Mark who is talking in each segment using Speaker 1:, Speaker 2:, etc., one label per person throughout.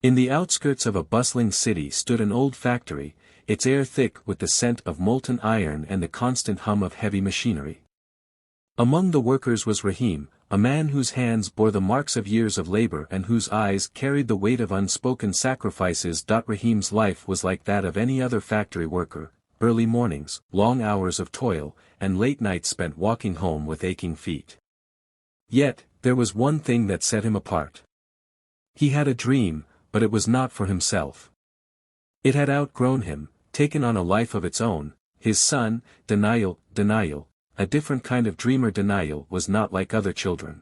Speaker 1: In the outskirts of a bustling city stood an old factory, its air thick with the scent of molten iron and the constant hum of heavy machinery. Among the workers was Rahim, a man whose hands bore the marks of years of labor and whose eyes carried the weight of unspoken sacrifices. Rahim's life was like that of any other factory worker, early mornings, long hours of toil, and late nights spent walking home with aching feet. Yet, there was one thing that set him apart. He had a dream, but it was not for himself. It had outgrown him, taken on a life of its own. His son, Daniel, a different kind of dreamer. Daniel was not like other children.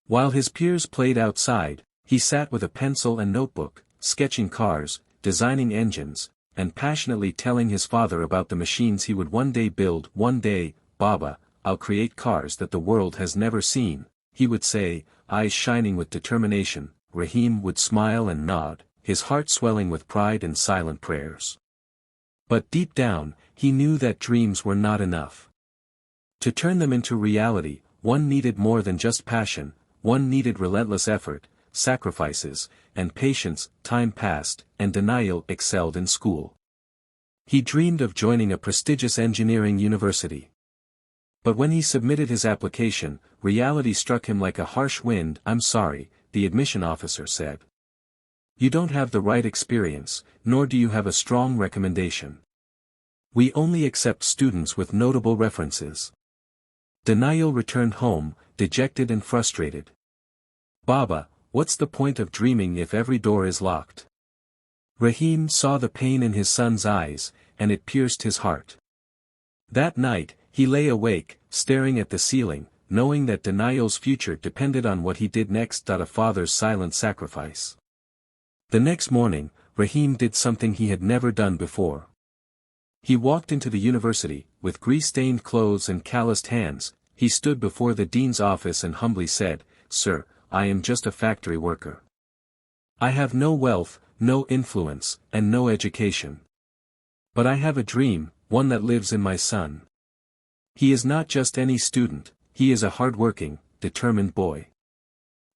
Speaker 1: While his peers played outside, he sat with a pencil and notebook, sketching cars, designing engines, and passionately telling his father about the machines he would one day build. One day, Baba, I'll create cars that the world has never seen, he would say, eyes shining with determination. Rahim would smile and nod, his heart swelling with pride and silent prayers. But deep down, he knew that dreams were not enough. To turn them into reality, one needed more than just passion, one needed relentless effort, sacrifices, and patience. Time passed, and Daniel excelled in school. He dreamed of joining a prestigious engineering university. But when he submitted his application, reality struck him like a harsh wind. I'm sorry, the admission officer said. You don't have the right experience, nor do you have a strong recommendation. We only accept students with notable references. Daniel returned home, dejected and frustrated. Baba, what's the point of dreaming if every door is locked? Rahim saw the pain in his son's eyes, and it pierced his heart. That night, he lay awake, staring at the ceiling, knowing that Daniel's future depended on what he did next. A father's silent sacrifice. The next morning, Rahim did something he had never done before. He walked into the university, with grease-stained clothes and calloused hands. He stood before the dean's office and humbly said, Sir, I am just a factory worker. I have no wealth, no influence, and no education. But I have a dream, one that lives in my son. He is not just any student, he is a hard-working, determined boy.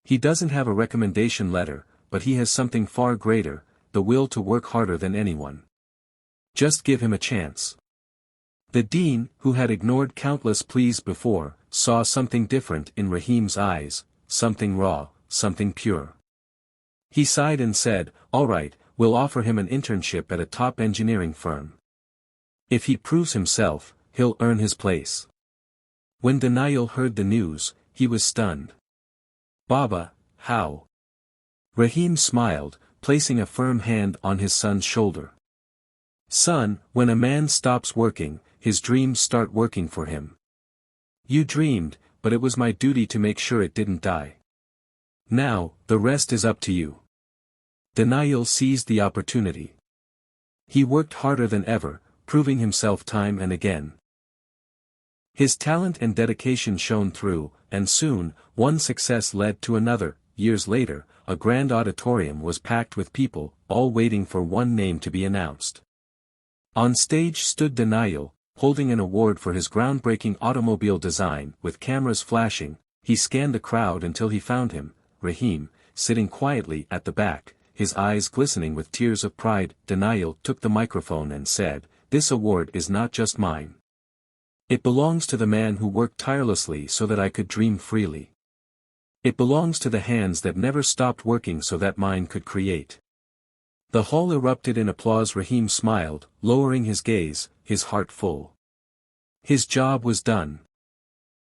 Speaker 1: He doesn't have a recommendation letter, but he has something far greater, the will to work harder than anyone. Just give him a chance. The dean, who had ignored countless pleas before, saw something different in Rahim's eyes, something raw, something pure. He sighed and said, All right, we'll offer him an internship at a top engineering firm. If he proves himself, he'll earn his place. When Daniel heard the news, he was stunned. Baba, how? Rahim smiled, placing a firm hand on his son's shoulder. Son, when a man stops working, his dreams start working for him. You dreamed, but it was my duty to make sure it didn't die. Now, the rest is up to you. Daniel seized the opportunity. He worked harder than ever, proving himself time and again. His talent and dedication shone through, and soon, one success led to another. Years later, a grand auditorium was packed with people, all waiting for one name to be announced. On stage stood Daniel, holding an award for his groundbreaking automobile design. With cameras flashing, he scanned the crowd until he found him, Rahim, sitting quietly at the back, his eyes glistening with tears of pride. Daniel took the microphone and said, This award is not just mine. It belongs to the man who worked tirelessly so that I could dream freely. It belongs to the hands that never stopped working so that mine could create. The hall erupted in applause. Rahim smiled, lowering his gaze, his heart full. His job was done.